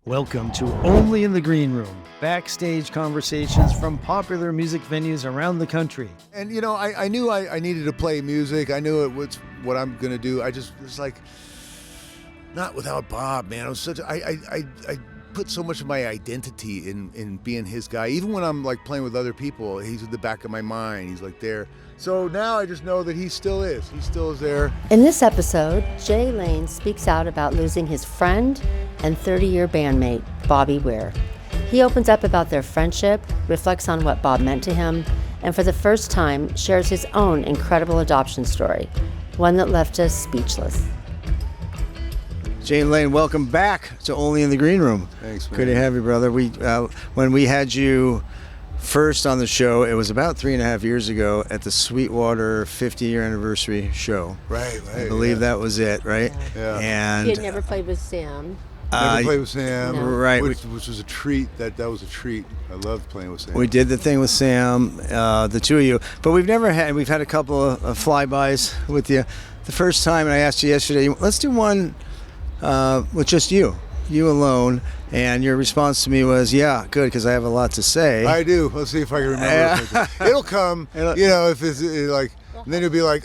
Welcome to Only in the Green Room, backstage conversations from popular music venues around the country. And you know, I knew I needed to play music. I knew it was what I'm gonna do. I just was like, not without Bob, man. I put so much of my identity in being his guy. Even when I'm like playing with other people, he's at the back of my mind. He's like there. So now I just know that he still is. He still is there. In this episode, Jay Lane speaks out about losing his friend and 30-year bandmate, Bobby Weir. He opens up about their friendship, reflects on what Bob meant to him, and for the first time shares his own incredible adoption story, one that left us speechless. Jay Lane, welcome back to Only in the Green Room. Thanks, man. Good to have you, brother. When we had you first on the show, it was about 3.5 years ago at the Sweetwater 50-year anniversary show. Right. I believe that was it, right? Yeah. And He had never played with Sam. Never played with Sam, No. Right. Which was a treat. That was a treat. I loved playing with Sam. we did the thing with Sam, the two of you, but we've had a couple of flybys with you. The first time, and I asked you yesterday, let's do one with just you alone, and your response to me was, yeah, good, because I have a lot to say. I do. Let's see if I can remember. It'll come. You know, if it's like, and then you'll be like,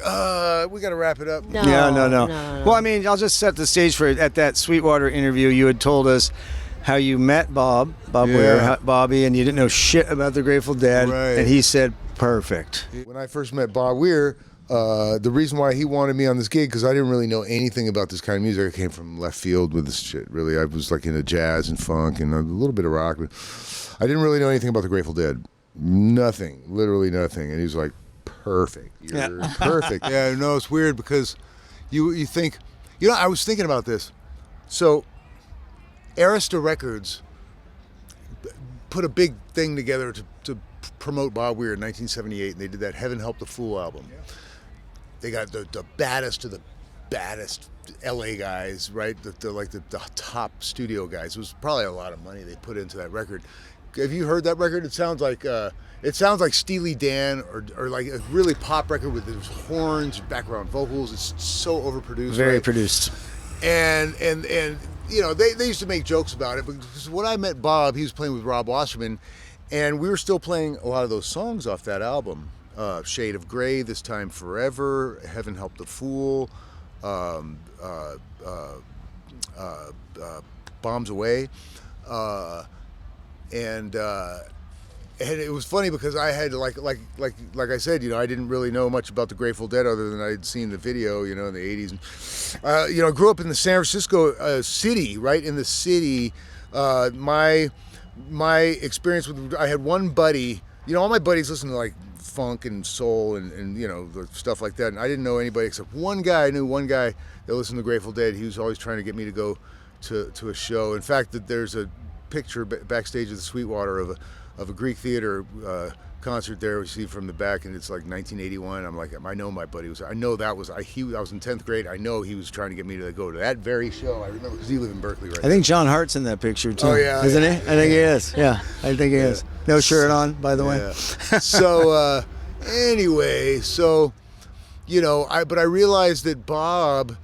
we got to wrap it up. No. No. Well, I mean, I'll just set the stage for it. At that Sweetwater interview, you had told us how you met Bob Weir, Bobby, and you didn't know shit about the Grateful Dead, Right. and he said, perfect. When I first met Bob Weir, the reason why he wanted me on this gig, because I didn't really know anything about this kind of music. I came from left field with this shit, really. I was like into jazz and funk and a little bit of rock, but I didn't really know anything about the Grateful Dead. Nothing, literally nothing. And he was like, perfect. You're perfect. Yeah, no, it's weird because you think, you know, I was thinking about this. So, Arista Records put a big thing together to promote Bob Weir in 1978, and they did that Heaven Help the Fool album. Yeah. They got the baddest of the baddest LA guys, right? The top studio guys. It was probably a lot of money they put into that record. Have you heard that record? It sounds like Steely Dan or like a really pop record with those horns, background vocals. It's so overproduced. Very right? produced. And you know, they used to make jokes about it, because when I met Bob, he was playing with Rob Wasserman, and we were still playing a lot of those songs off that album. Shade of Grey, This Time Forever, Heaven Help the Fool, Bombs Away, and it was funny because I had like I said, you know, I didn't really know much about the Grateful Dead other than I had seen the video, you know, in the 80s. You know, I grew up in the San Francisco city, right in the city. My experience with, I had one buddy, you know, all my buddies listen to like funk and soul and you know, stuff like that, and I didn't know anybody except one guy. I knew one guy that listened to Grateful Dead. He was always trying to get me to go to a show. In fact, that there's a picture backstage of the Sweetwater of a Greek theater concert there we see from the back, and it's like 1981. I'm like, I know my buddy was, I know that was, I was in 10th grade. I know he was trying to get me to go to that very show. I remember, because he lived in Berkeley, right? I think John Hart's in that picture too. Oh, yeah. Isn't he? I think he is. Yeah, I think he is. No shirt on, by the way. So anyway, so you know, I realized that Bob,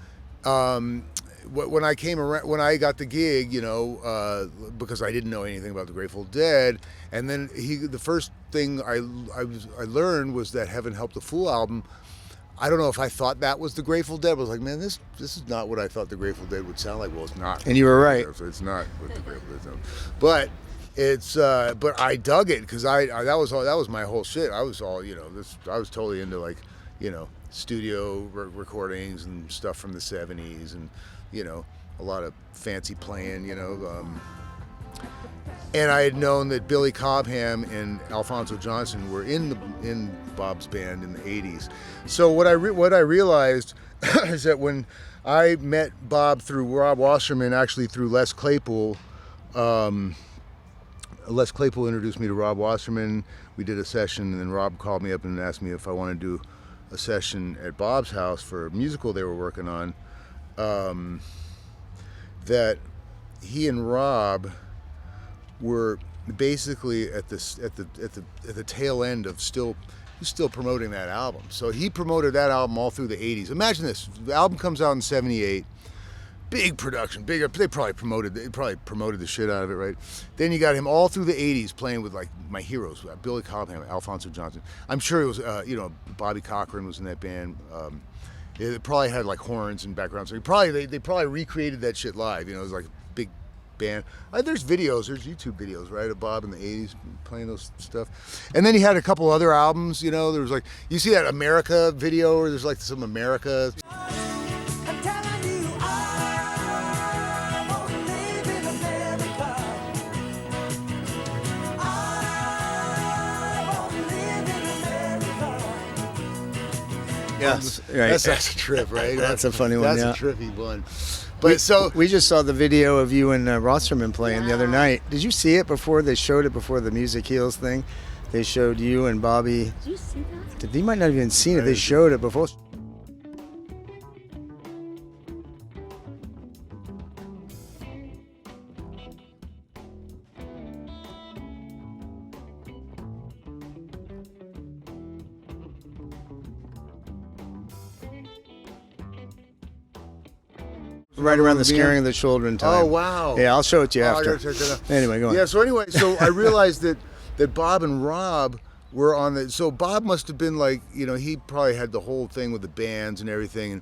when I came around, when I got the gig, you know, because I didn't know anything about the Grateful Dead, and then the first thing I learned was that Heaven Help the Fool album. I don't know if I thought that was the Grateful Dead. I was like, man, this is not what I thought the Grateful Dead would sound like. Well, it's not. And you were right. It's not what the Grateful Dead sounds. But it's but I dug it because that was my whole shit. I was all, you know, I was totally into, like, you know, studio recordings and stuff from the 70s, and you know, a lot of fancy playing, you know. And I had known that Billy Cobham and Alphonso Johnson were in Bob's band in the 80s. So what I realized is that when I met Bob through Rob Wasserman, actually through Les Claypool, Les Claypool introduced me to Rob Wasserman. We did a session, and then Rob called me up and asked me if I wanted to do a session at Bob's house for a musical they were working on. That he and Rob were basically at the tail end of still promoting that album. So he promoted that album all through the 80s. Imagine this: the album comes out in '78. big production, bigger. They probably promoted the shit out of it, right? Then you got him all through the '80s playing with like my heroes, Billy Cobham, Alphonso Johnson. I'm sure it was, Bobby Cochran was in that band. It probably had like horns and background, so they probably recreated that shit live. It was like a big band. There's YouTube videos, right, of Bob in the '80s playing those stuff. And then he had a couple other albums. There was like, you see that America video, or there's like some America. Yes, right. That's a trip, right? That's a funny one. That's a trippy one. But we just saw the video of you and Wasserman playing the other night. Did you see it before they showed it before the Music Heals thing? They showed you and Bobby. Did you see that? You might not have even seen it. They showed it before. Right around the scaring of the children time. Oh, wow. Yeah, I'll show it to you after. I gotta check that out. Anyway, go on. Yeah, so I realized that Bob and Rob were on the, so Bob must have been like, he probably had the whole thing with the bands and everything, and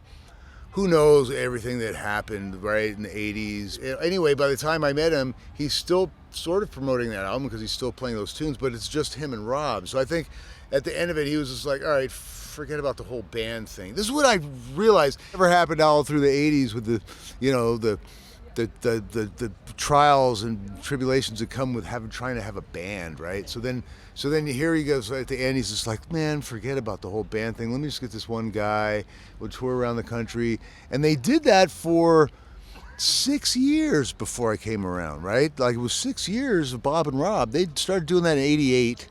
who knows everything that happened, right, in the 80s. Anyway, by the time I met him, he's still sort of promoting that album because he's still playing those tunes, but it's just him and Rob. So I think at the end of it, he was just like, all right, forget about the whole band thing. This is what I realized never happened all through the 80s with the trials and tribulations that come with trying to have a band, right? So then here he goes at the end. He's just like, man, forget about the whole band thing. Let me just get this one guy. We'll tour around the country, and they did that for 6 years before I came around, right? Like it was 6 years of Bob and Rob. They started doing that in '88.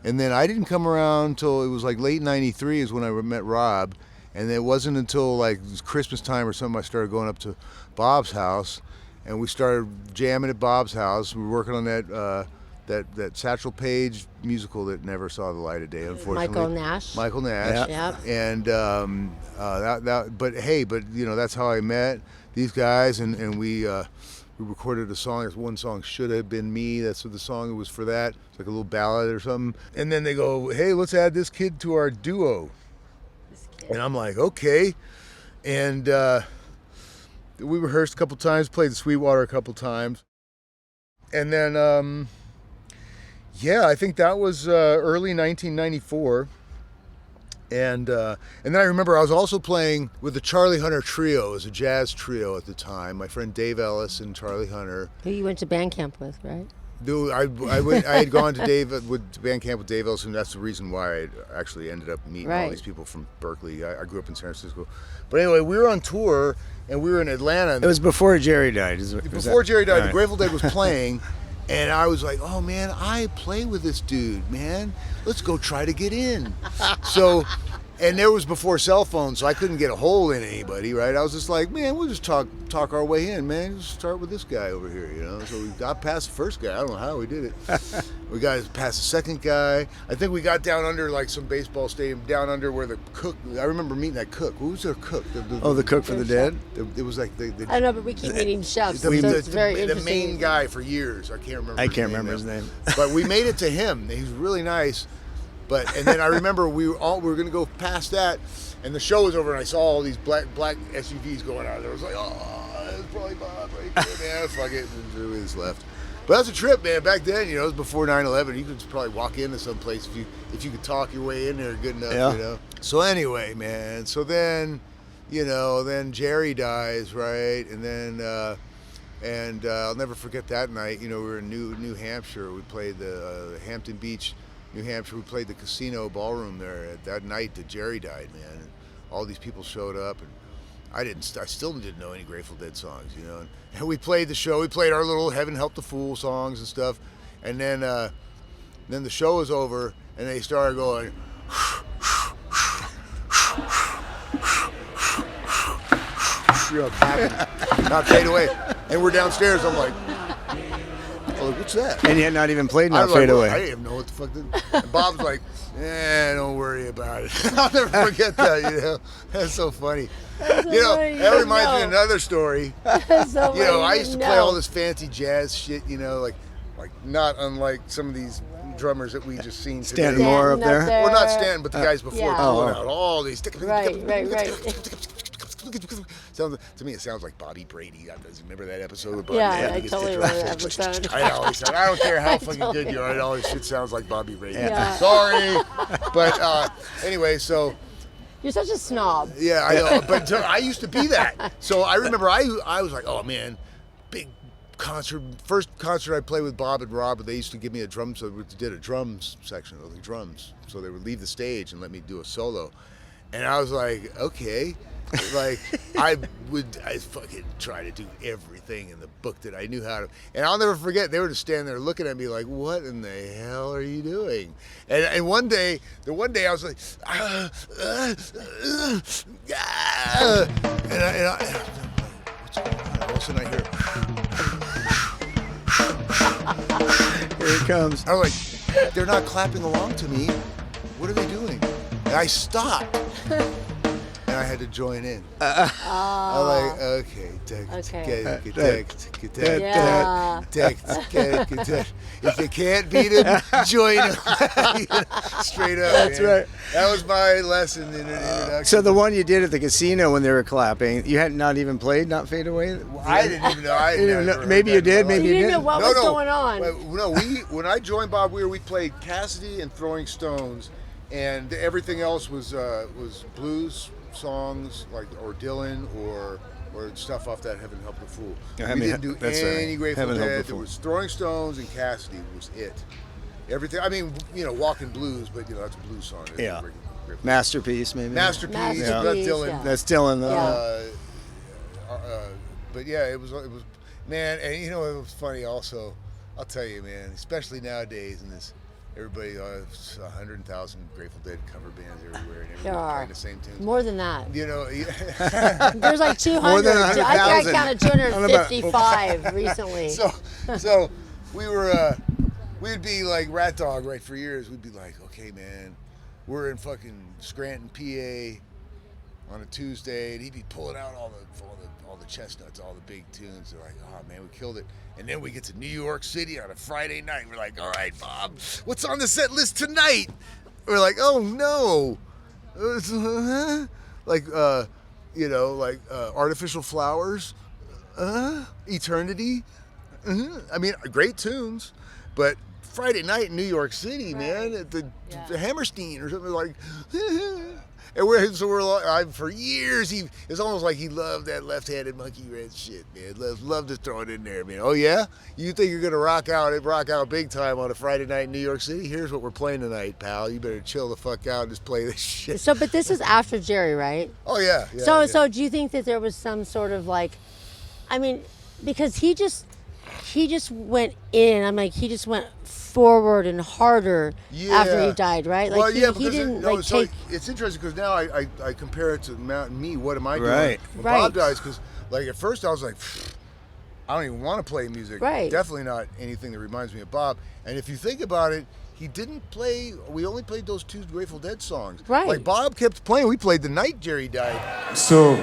And then I didn't come around until it was like late '93 is when I met Rob. And it wasn't until like Christmas time or something I started going up to Bob's house, and we started jamming at Bob's house. We were working on that Satchel Paige musical that never saw the light of day, unfortunately. Michael Nash. Yeah. And but that's how I met these guys, and we recorded a song. There's one song, Should Have Been Me. That's what the song was for that. It's like a little ballad or something. And then they go, hey, let's add this kid to our duo. And I'm like, okay. And we rehearsed a couple times, played the Sweetwater a couple times. And then, I think that was early 1994. And then I remember I was also playing with the Charlie Hunter Trio as a jazz trio at the time. My friend Dave Ellis and Charlie Hunter. Who you went to band camp with, right? Dude, I had gone to band camp with Dave Ellis, and that's the reason why I actually ended up meeting all these people from Berkeley. I grew up in San Francisco. But anyway, we were on tour, and we were in Atlanta. It was before Jerry died. Before Jerry died, the Grateful Dead was playing. And I was like, oh man, I play with this dude, man. Let's go try to get in. So, and there was before cell phones, so I couldn't get a hold in anybody, right? I was just like, man, we'll just talk our way in, man. Just start with this guy over here, So we got past the first guy. I don't know how we did it. We got past the second guy. I think we got down under like some baseball stadium, down under where the cook, I remember meeting that cook. Who was their cook? The cook for the dead? It was like I don't know, but we keep meeting chefs, so it's very interesting. The main guy for years. I can't remember his name. But we made it to him. He's really nice. And then I remember we were going to go past that, and the show was over, and I saw all these black SUVs going out there. I was like, oh, that's probably Bob right there, man. Fuck it. And we just left. But that's a trip, man. Back then, it was before 9/11. You could just probably walk into some place if you could talk your way in there good enough, So anyway, man. So then, then Jerry dies, right? And then, I'll never forget that night. We were in New Hampshire. We played the Hampton Beach, New Hampshire. We played the Casino Ballroom there that night that Jerry died, man. And all these people showed up, and I still didn't know any Grateful Dead songs, And we played the show. We played our little Heaven Help the Fool songs and stuff. And then the show was over, and they started going, clapping, not fade away. And we're downstairs. I'm like, like, what's that? And you had not even played I Not was like, Fade well, Away. I didn't know what the fuck. And Bob's like, don't worry about it. I'll never forget that. That's so funny. That reminds me of another story. I used to play all this fancy jazz shit. Like not unlike some of these drummers that we just seen today. Stanton Moore up there. Well, not Stanton, but the guys before pulling out all these. Right. To me, it sounds like Bobby Brady. Remember that episode of Bobby? Yeah, I totally remember that episode. I always said, I don't care how fucking good you are. It always shit sounds like Bobby Brady. Yeah. Sorry, but anyway, so. You're such a snob. Yeah, I know. But I used to be that. So I remember I was like, oh man, big concert. First concert I played with Bob and Rob, they used to give me a drum. So we did a drums section of the drums. So they would leave the stage and let me do a solo, and I was like, okay. Like I fucking try to do everything in the book that I knew how to, and I'll never forget. They were just standing there looking at me like, "What in the hell are you doing?" And one day I was like, and I what's going on? All of a sudden I hear, Here it comes. I was like, they're not clapping along to me. What are they doing? And I stopped. And I had to join in. I was like, okay. If you can't beat him, join him. Straight up. That's right. That was my lesson in an introduction. So the one you did at the casino when they were clapping, you had not even played Not Fade Away? I didn't even know. I didn't know. Maybe you did, maybe You you didn't know didn't. what was going on. No, when I joined Bob Weir, we played Cassidy and Throwing Stones, and everything else was blues songs or Dylan or stuff off that Heaven Help the Fool. Yeah, we didn't do any Grateful Heaven Help Dead. the There Fool. was Throwing Stones and Cassidy was it. Everything. I mean, Walking Blues, but that's a blues song. Yeah. Masterpiece, maybe. Masterpiece. Yeah. That's Dylan. Yeah. That's Dylan, though. But yeah, it was man, and it was funny also. I'll tell you, man, especially nowadays in this. Everybody, 100,000 Grateful Dead cover bands everywhere, and There everybody are. playing the same tunes. More than that. There's like 200. More than I think I 100,000. counted 255 recently. So we were, we'd be like RatDog, right, for years. We'd be like, okay, man, we're in fucking Scranton, PA on a Tuesday, and he'd be pulling out all the chestnuts, all the big tunes. They're like, oh man, we killed it. And then we get to New York City on a Friday night. We're like, all right, Bob, what's on the set list tonight? We're like, oh no, Artificial Flowers, Eternity. I mean, great tunes, but Friday night in New York City, man, at the Hammerstein or something like. And for years, it's almost like he loved that left-handed Monkey Wrench shit, man. Loved to throw it in there, man. Oh yeah, you think you're gonna rock out big time on a Friday night in New York City? Here's what we're playing tonight, pal. You better chill the fuck out and just play this shit. So, but this is after Jerry, right? Oh yeah. So do you think that there was some sort of because he just went in. I'm like, he just went forward and harder after he died, right? Like he didn't take. It's interesting because now I compare it to me. What am I doing? Right. When Bob dies, because at first I was like, I don't even want to play music. Right. Definitely not anything that reminds me of Bob. And if you think about it, he didn't play. We only played those 2 Grateful Dead songs. Right. Like Bob kept playing. We played the night Jerry died. So,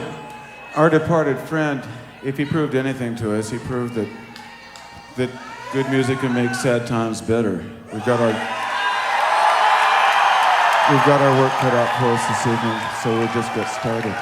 our departed friend, if he proved anything to us, he proved that good music can make sad times better. We've got our work cut out for us this evening, so we'll just get started.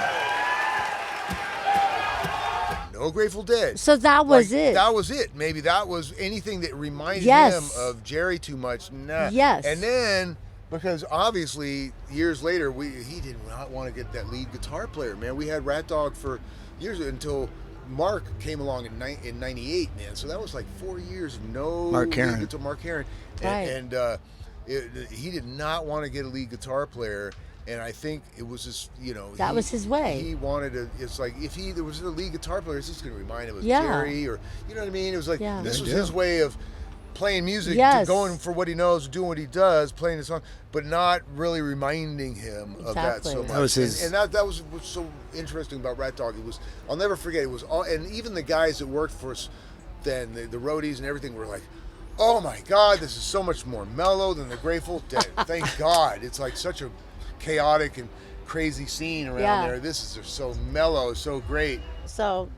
No Grateful Dead. So that was it. That was it. Maybe that was anything that reminded Yes. him of Jerry too much. Nah. Yes. And then, because obviously years later, he did not want to get that lead guitar player, man. We had RatDog for years until Mark came along in 98, man. So that was like 4 years of no Mark Herron. lead guitar. Mark Herron. Right. And he did not want to get a lead guitar player. And I think it was just, That was his way. He wanted to. It's like if there was a lead guitar player, it's just going to remind him of Yeah. Jerry, or you know what I mean. It was like this was Yeah. his way of playing music, Yes. going for what he knows, doing what he does, playing the song, but not really reminding him of that so Exactly. much. That was his- and that was what's so interesting about RatDog. It was, I'll never forget. It was all, and even the guys that worked for us then, the roadies and everything, were like, Oh my God, this is so much more mellow than the Grateful Dead. Thank God. It's like such a chaotic and crazy scene around there. This is just so mellow, so great. So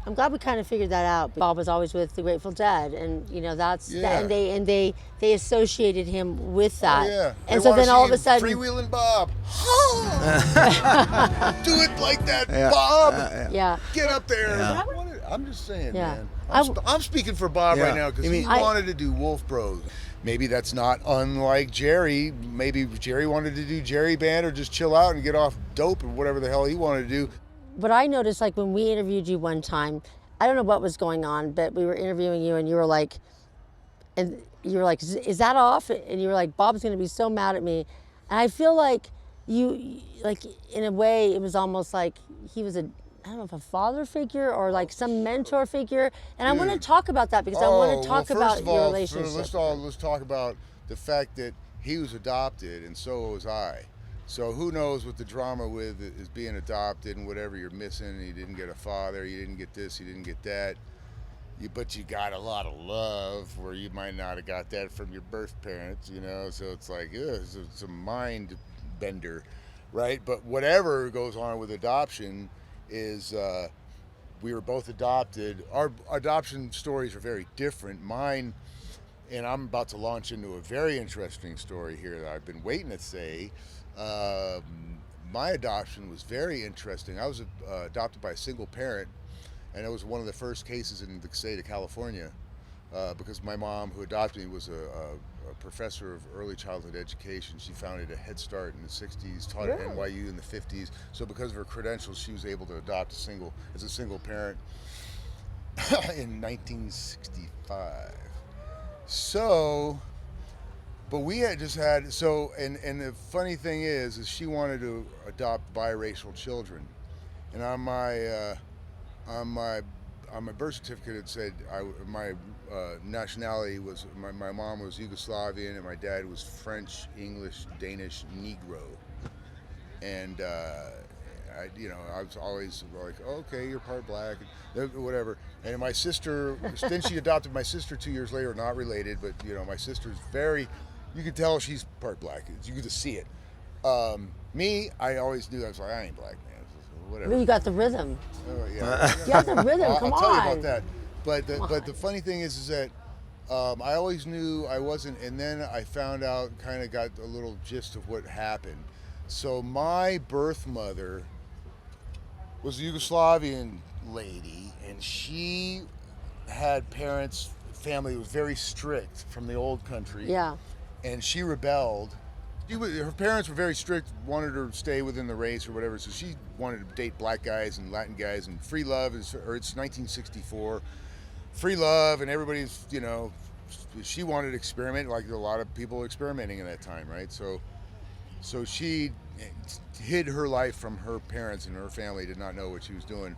I'm glad we kind of figured that out. Bob was always with the Grateful Dead, and that's and they associated him with that. Oh, yeah. And so then all of a sudden, Freewheeling Bob. Do it like that, Bob. Yeah. Get up there. Yeah. I'm just saying, Yeah. man. I'm speaking for Bob right now because he wanted to do Wolf Bros. Maybe that's not unlike Jerry. Maybe Jerry wanted to do Jerry Band or just chill out and get off dope or whatever the hell he wanted to do. But I noticed, like, when we interviewed you one time, I don't know what was going on, but we were interviewing you, and you were like, is that off? And you were like, Bob's going to be so mad at me. And I feel like you, like, in a way, it was almost like he was I don't know if a father figure or like some mentor figure. And I want to talk about that because I want to talk about your relationship. Let's talk about the fact that he was adopted and so was I. So who knows what the drama with is being adopted and whatever you're missing. You didn't get a father, you didn't get this, you didn't get that. But you got a lot of love where you might not have got that from your birth parents, So it's like, it's a mind bender, right? But whatever goes on with adoption is we were both adopted. Our adoption stories are very different. Mine, and I'm about to launch into a very interesting story here that I've been waiting to say. My adoption was very interesting. I was adopted by a single parent, and it was one of the first cases in the state of California because my mom, who adopted me, was a professor of early childhood education. She founded a Head Start in the 60s, taught at NYU in the 50s. So because of her credentials, she was able to adopt as a single parent in 1965. So... But we had just had, and the funny thing is she wanted to adopt biracial children. And on my birth certificate it said my nationality was, my mom was Yugoslavian and my dad was French, English, Danish, Negro. And I was always like, okay, you're part black, whatever. And my sister, then she adopted my sister 2 years later, not related, but my sister's very, you could tell she's part black. You could just see it. Me, I always knew, I was like, I ain't black, man. Whatever. You got the rhythm. Yeah. You got the rhythm. Come on. I'll tell you about that. But the funny thing is that I always knew I wasn't, and then I found out, kind of got a little gist of what happened. So my birth mother was a Yugoslavian lady, and she had family was very strict from the old country. Yeah. And she rebelled. Her parents were very strict, wanted her to stay within the race or whatever, so she wanted to date black guys and Latin guys, and free love it's 1964. Free love, and everybody's, she wanted to experiment like a lot of people experimenting in that time, right? So she hid her life from her parents, and her family did not know what she was doing.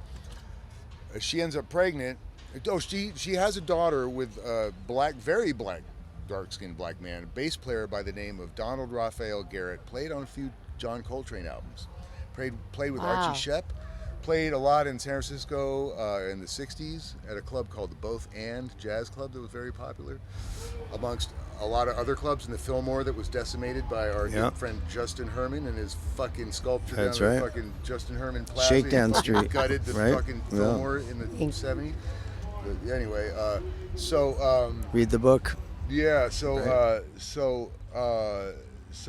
She ends up pregnant. She has a daughter with a very black, dark-skinned black man, a bass player by the name of Donald Rafael Garrett, played on a few John Coltrane albums, played with Archie Shepp, played a lot in San Francisco in the 60s at a club called the Both And Jazz Club that was very popular, amongst a lot of other clubs in the Fillmore that was decimated by our good friend Justin Herman and his fucking sculpture down the fucking Justin Herman Plaza. Shakedown Street. Gutted the fucking Fillmore in the 70s. But anyway, read the book. Yeah, so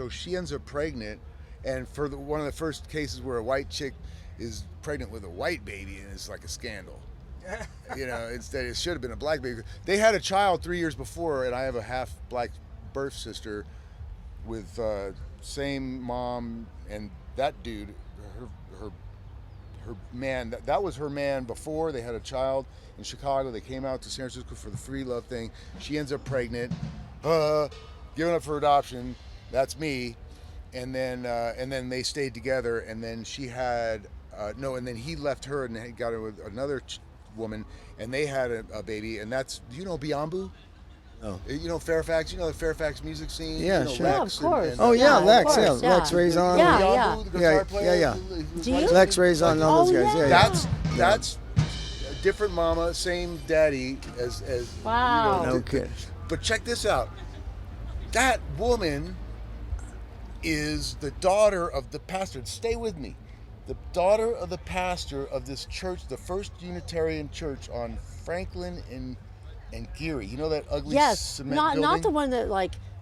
she ends up pregnant, and for one of the first cases where a white chick is pregnant with a white baby, and it's like a scandal. Instead it should have been a black baby. They had a child 3 years before, and I have a half black birth sister with same mom, and that dude, her man, that was her man before they had a child in Chicago. They came out to San Francisco for the free love thing. She ends up pregnant, given up for adoption. That's me. And then they stayed together, and then she had and then he left her and got her with another woman, and they had a baby. And that's, do you know Biambu? Oh. Fairfax, the Fairfax music scene? Yeah, sure. Lex of course. Lex, course, Lex Raison. The guitar player. Do you? Lex Raison, all those guys. That's different mama, same daddy as Wow. Okay. But check this out. That woman is the daughter of the pastor. Stay with me. The daughter of the pastor of this church, the First Unitarian Church on Franklin and Geary. You know that ugly cement building? Not the one that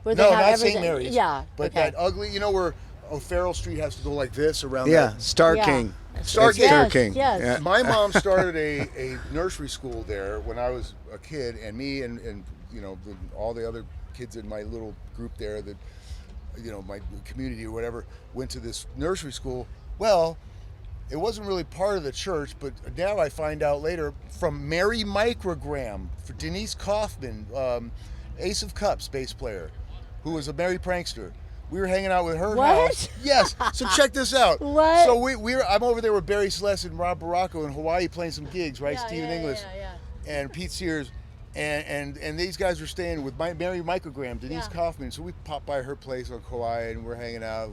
where they No, have not everything. St. Mary's. Yeah, But okay. that ugly, where O'Farrell Street has to go like this around Yeah, that. Star Yeah. King. Star It's King. Star Yes, King. yes. Yeah. My mom started a nursery school there when I was a kid, and me and all the other kids in my little group there that my community or whatever went to this nursery school. Well, it wasn't really part of the church, but now I find out later from Mary Microgram, for Denise Kaufman, Ace of Cups bass player, who was a merry prankster. We were hanging out with her What? house. Yes. So check this out. What? So I'm over there with Barry Celeste and Rob Baracco in Hawaii playing some gigs, right? Stephen Inglis and Pete Sears. And these guys were staying with Mary Microgram, Denise Kaufman. So we popped by her place on Kauai and we're hanging out.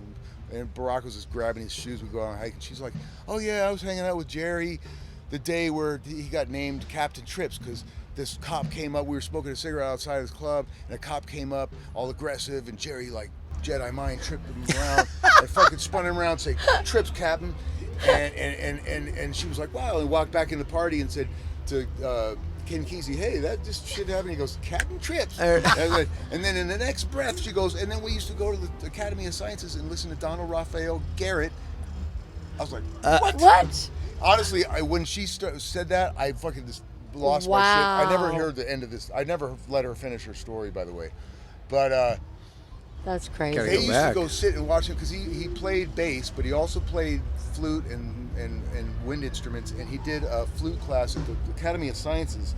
And Barack was just grabbing his shoes. We go on a hike, and she's like, "Oh yeah, I was hanging out with Jerry the day where he got named Captain Trips because this cop came up. We were smoking a cigarette outside of this club, and a cop came up, all aggressive, and Jerry Jedi mind tripped him around and fucking spun him around, and said, Trips, Captain." And she was like, "Wow," and walked back in the party and said to Ken Kesey, "Hey, that just shit happened." He goes, "Captain Trips." And then in the next breath, she goes, "And then we used to go to the Academy of Sciences and listen to Donald Rafael Garrett." I was like, "What?" Honestly, when she said that, I fucking just lost my shit. I never heard the end of this. I never let her finish her story, by the way. But that's crazy. they used to go sit and watch him because he played bass, but he also played flute and wind instruments, and he did a flute class at the Academy of Sciences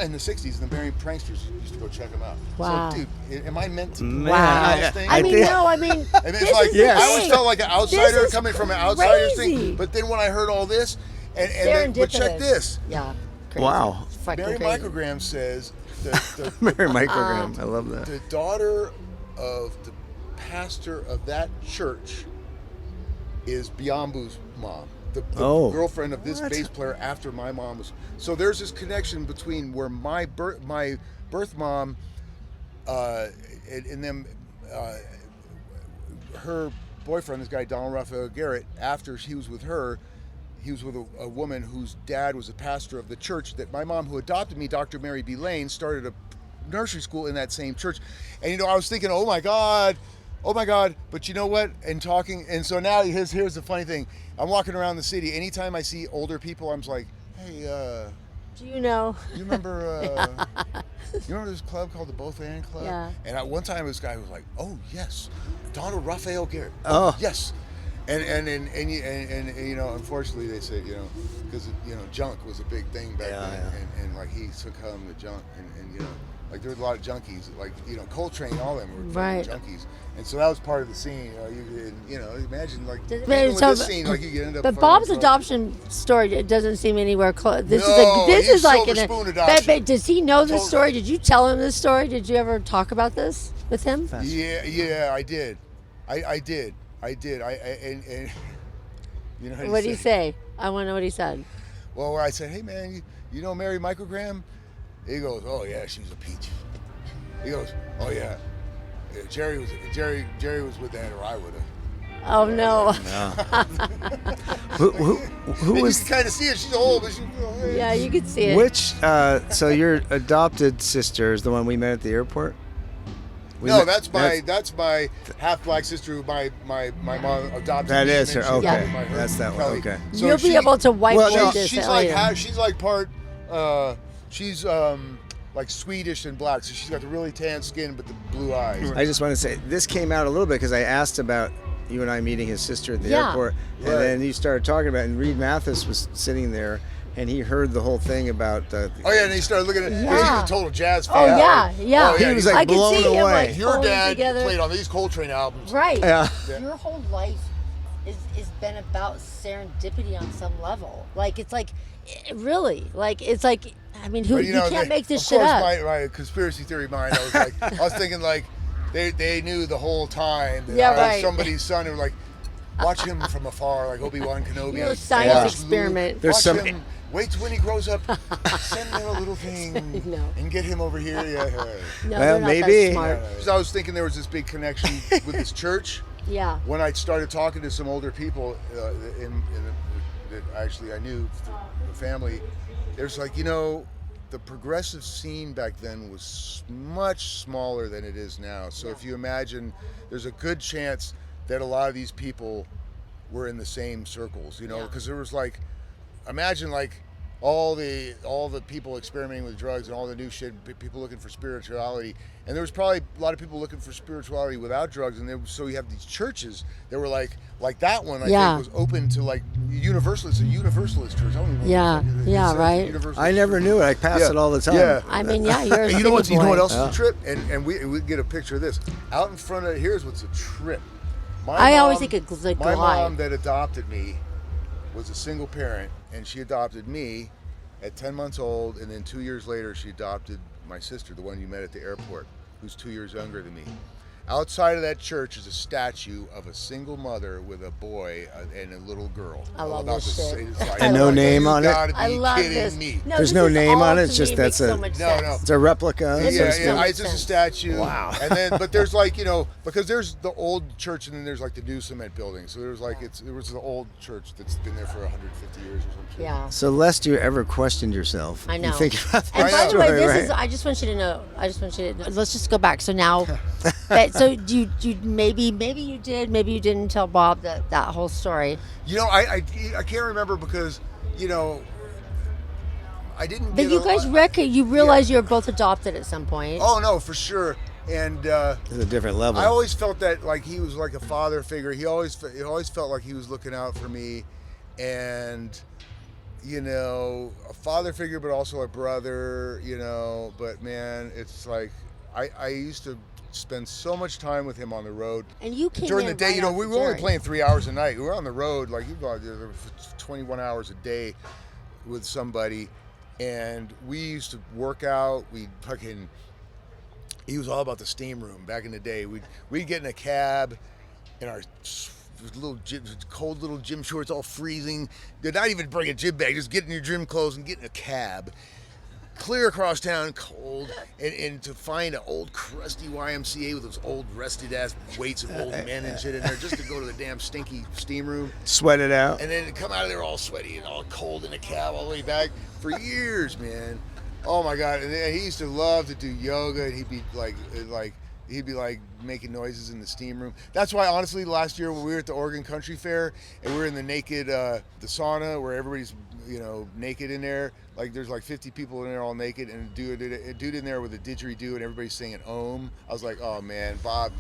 in the 60s, and the Merry Pranksters used to go check him out. Wow. So, dude, am I meant to Man, believe this thing? I mean, think- no, I mean, And it's this like, is the I always thing. felt like an outsider This is coming from an outsider's crazy. thing, but then when I heard all this, and then, but check Serendipitous. this. Yeah. Crazy. Wow. It's fucking Mary crazy. Microgram says the Mary Microgram. I love that. the daughter of the pastor of that church is Biambu's mom, the girlfriend of this bass player after my mom was. So there's this connection between where my birth mom and then her boyfriend, this guy Donald Rafael Garrett, after he was with her, he was with a woman whose dad was a pastor of the church that my mom, who adopted me, Dr. Mary B. Lane, started a nursery school in that same church. And I was thinking, oh my God. But you know what? And so now here's the funny thing. I'm walking around the city. Anytime I see older people, I'm just like, "Hey, do you know? you remember you remember this club called the Both And Club?" Yeah. And at one time this guy was like, "Oh yes, Donald Rafael Garrett." Oh. Yes. And unfortunately they said, because junk was a big thing back then, and like he took home the junk, and like there was a lot of junkies, like Coltrane, all them were Right. junkies, and so that was part of the scene. Imagine like But with so- this scene, like you end up. But fucking Bob's drugs. adoption story, it doesn't seem anywhere close. This No, is he's like silver spoon adoption. But does he know this Totally. story? Did you tell him this story? Did you ever talk about this with him? Yeah, I did. I did. And you know how What did he say? I want to know what he said. Well, I said, "Hey man, you know Mary Microgram?" He goes, "Oh yeah, she's a peach." He goes, "Oh yeah, Jerry was with that, or I would have." Oh no. Who You was can kind of see it. She's old, but she. Hey. Yeah, you could see it. which? So your adopted sister is the one we met at the airport. No, that's my half black sister who my mom adopted. That me, is and her. then she Okay, adopted my that's that one. Kelly. Okay. So You'll be able to whiteboard no, this. she's like part she's like Swedish and black, so she's got the really tan skin but the blue eyes. I just want to say this came out a little bit because I asked about you and I meeting his sister at the airport, and Right. then you started talking about it, and Reed Mathis was sitting there, and he heard the whole thing about. Oh yeah, and he started looking at. Yeah. He's a total jazz fan. Oh yeah, right? yeah. Oh, yeah, He was he's like I could blown see him away. like Your pulling dad together. played on these Coltrane albums. Right. Yeah. Your whole life is been about serendipity on some level. Like it's like really like it's like I mean who But, you can't make this shit of up. course, my conspiracy theory mind, I was like, I was thinking like, they knew the whole time that Yeah, I was right. somebody's son, who were like, watch him from afar, like Obi-Wan Kenobi. You know, science Watch experiment. Luke, There's watch some- him Wait till when he grows up, send him a little thing and get him over here. Yeah. No, Well, maybe. That smart. Because I was thinking there was this big connection with this church. Yeah. When I started talking to some older people that actually I knew through the family, there's like, the progressive scene back then was much smaller than it is now. So if you imagine, there's a good chance that a lot of these people were in the same circles, because there was like, imagine like all the people experimenting with drugs and all the new shit, people looking for spirituality, and there was probably a lot of people looking for spirituality without drugs, and so you have these churches that were like that one I think was open to like universalists, a universalist church. I don't even know right. I never knew it. I pass it all the time. Yeah. I mean, you're a you know what else Yeah. is a trip? And we get a picture of this out in front of. Here's what's a trip. I always think it's like my mom that adopted me was a single parent, and she adopted me at 10 months old, and then 2 years later she adopted my sister, the one you met at the airport, who's 2 years younger than me. Outside of that church is a statue of a single mother with a boy and a little girl. I love this shit. And no name on it? I love this. Me. No, There's this no is name all on it. to It's just me that's makes a so much No, sense. no. it's a replica. This Yeah, makes so much it's just a sense. statue. Wow. And then, but there's like, because there's the old church and then there's like the new cement building. So there's like, it was the old church that's been there for 150 years or something. Yeah. So lest you ever questioned yourself. I know. You think about that And by the story, way, this right? is. I just want you to know. Let's just go back. So now, so you maybe you did, maybe you didn't tell Bob that whole story. I can't remember because, I didn't. But you guys you realize you were both adopted at some point. Oh no, for sure. And It's a different level. I always felt that like he was like a father figure. He always felt like he was looking out for me, and a father figure, but also a brother. But man, it's like I used to spend so much time with him on the road. And you came during the in day. right We after were only Jerry. playing 3 hours a night. We were on the road like 21 hours a day with somebody, and we used to work out. He was all about the steam room back in the day. We'd get in a cab in our cold little gym shorts, all freezing. Did not even bring a gym bag. Just get in your gym clothes and get in a cab. Clear across town, cold, and to find an old crusty YMCA with those old rusted ass weights of old men and shit in there, just to go to the damn stinky steam room, Sweat it out. and then come out of there all sweaty and all cold in a cab all the way back for years, man. Oh my God! And then he used to love to do yoga, and he'd be like making noises in the steam room. That's why, honestly, last year when we were at the Oregon Country Fair and we were in the naked, the sauna where everybody's naked in there. Like there's like 50 people in there all naked, and a dude in there with a didgeridoo, and everybody's singing Om. I was like, oh man, Bob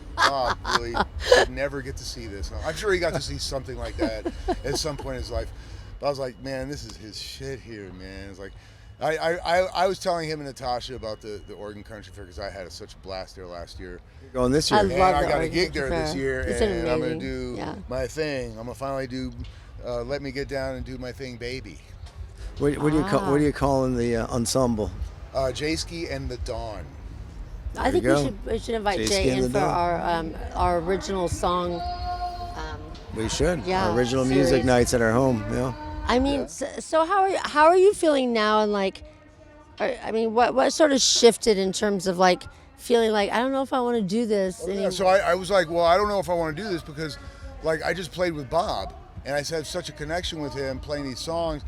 really would never get to see this. I'm sure he got to see something like that at some point in his life. But I was like, man, this is his shit here, man. It's like, I was telling him and Natasha about the Oregon Country Fair because I had such a blast there last year. You're going this year. I And love I the got a Oregon gig Country there this Fair. year, It's and I'm going to amazing. do Yeah. my thing. I'm going to finally do Let Me Get Down and Do My Thing, Baby. What do you call in the ensemble? Jayski and the Dawn. I think There you we should invite Jay Jay Skin in the for Dog. our original song. We should. Yeah, Our original series. music nights at our home. Yeah. I mean, so how are you feeling now? And like, what sort of shifted in terms of like feeling like I don't know if I want to do this Yeah, anymore. so I was like, well, I don't know if I want to do this because, like, I just played with Bob, and I had such a connection with him playing these songs.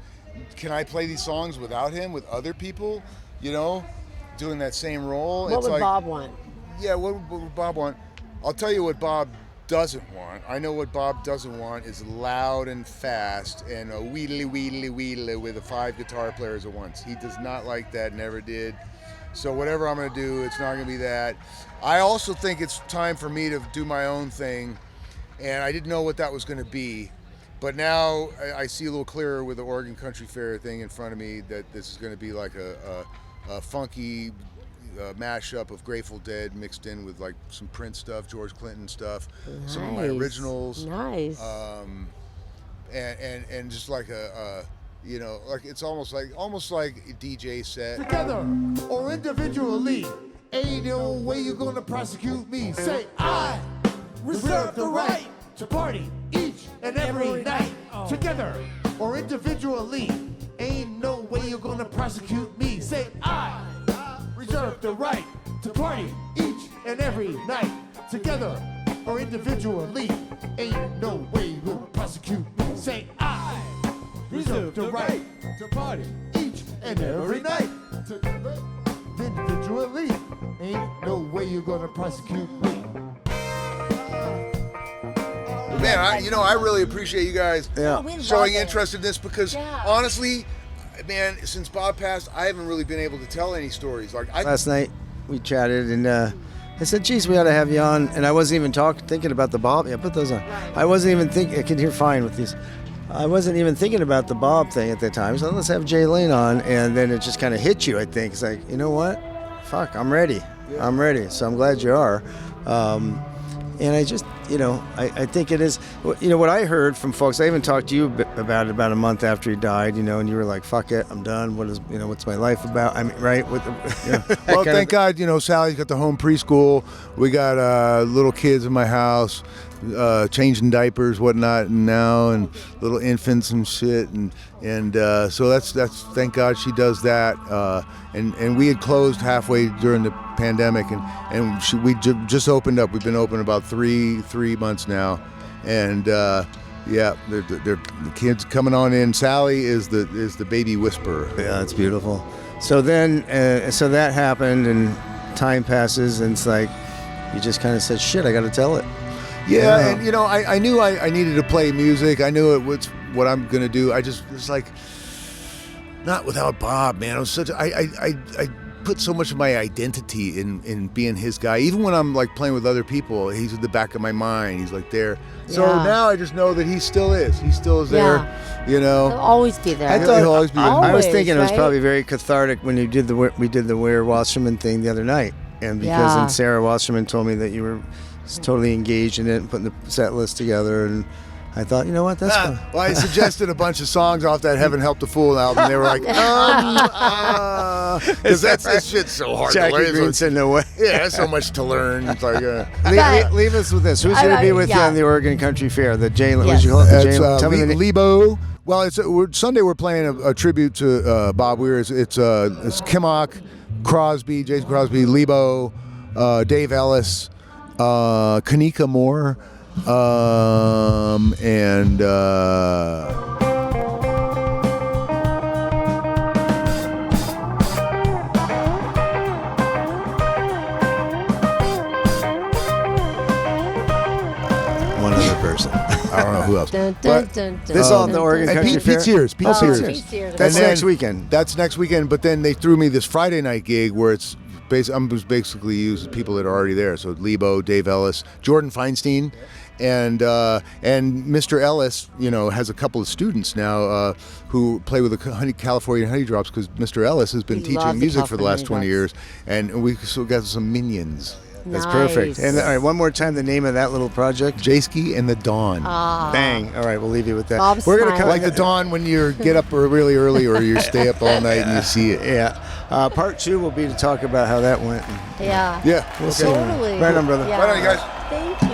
Can I play these songs without him, with other people, doing that same role? What would Bob want? Yeah, what would Bob want? I'll tell you what Bob doesn't want. I know what Bob doesn't want is loud and fast and a wheedly with the 5 guitar players at once. He does not like that, never did. So whatever I'm going to do, it's not going to be that. I also think it's time for me to do my own thing, and I didn't know what that was going to be. But now I see a little clearer with the Oregon Country Fair thing in front of me that this is going to be like a funky mashup of Grateful Dead mixed in with like some Prince stuff, George Clinton stuff, some of my Nice. originals, Nice. and just like like it's almost like a DJ set. Together or individually, ain't no way you're gonna prosecute me. Say, I reserve the right to party each and every night. Together or individually, Ain't no way you're gonna prosecute me. Say, I reserve the right to party each and every night, together or individually. Ain't no way you're gonna prosecute me. Say, I reserve the right to party each and every night, together, individually. Ain't no way you're gonna prosecute me. Man, I really appreciate you guys we showing love it. interest in this because Yeah. honestly, man, since Bob passed, I haven't really been able to tell any stories. Like Last night we chatted and I said, geez, we ought to have you on. And I wasn't even thinking about the Bob. Yeah, put those on. I wasn't even thinking, I can hear fine with these. I wasn't even thinking about the Bob thing at the time. So let's have Jay Lane on. And then it just kind of hit you, I think. It's like, you know what? Fuck, I'm ready. Yeah. I'm ready. So I'm glad you are. And I just, I think it is, what I heard from folks, I even talked to you about it about a month after he died, and you were like, fuck it, I'm done. What's my life about? I mean, right? well, thank God, Sally's got the home preschool. We got little kids in my house, changing diapers, whatnot, and little infants and shit. And so that's thank God she does that. And we had closed halfway during the pandemic, and we just opened up. We've been open about three months now, and the kids coming on in. Sally is the baby whisperer. Yeah, it's beautiful. So then, so that happened, and time passes, and it's like you just kind of said, "Shit, I got to tell it." Yeah, and I knew I needed to play music. I knew it was what I'm gonna do. It's like not without Bob, man. I put so much of my identity in being his guy. Even when I'm like playing with other people, he's at the back of my mind. He's like there. So now I just know that he still is. He still is there. He'll always be there. He'll always be there. I was thinking it was right? probably very cathartic when we did the Weir Wasserman thing the other night, and because then Sarah Wasserman told me that you were totally engaged in it and putting the set list together, and I thought, you know what, that's fun. Well, I suggested a bunch of songs off that Heaven Helped a Fool album. They were like, because that shit's so hard Jackie to learn. Green said no way. Yeah, there's so much to learn. It's like, leave us with this. Who's going to be with you on the Oregon Country Fair? The Jay, what did you call it? It's Lebo. Well, Sunday we're playing a tribute to Bob Weir. It's Kimmock, Crosby, Jason Crosby, Lebo, Dave Ellis, Kanika Moore, and one other person. I don't know who else. This all at the Oregon Country Fair? Pete Sears. Pete Sears. That's next weekend. That's next weekend. But then they threw me this Friday night gig where it's I'm just basically using people that are already there. So Lebo, Dave Ellis, Jordan Feinstein, and Mr. Ellis, has a couple of students now who play with the California Honey Drops because Mr. Ellis has been teaching music for the last 20 years, and we still got some minions. That's perfect. And all right, one more time, the name of that little project. Jaski and the Dawn. Bang. All right, we'll leave you with that. Bob's We're gonna like the dawn when you get up really early or you stay up all night and you see it. Yeah. Part 2 will be to talk about how that went. Yeah. Yeah. We'll see. Totally. Right on, brother. Yeah. Right on, you guys. Thank you.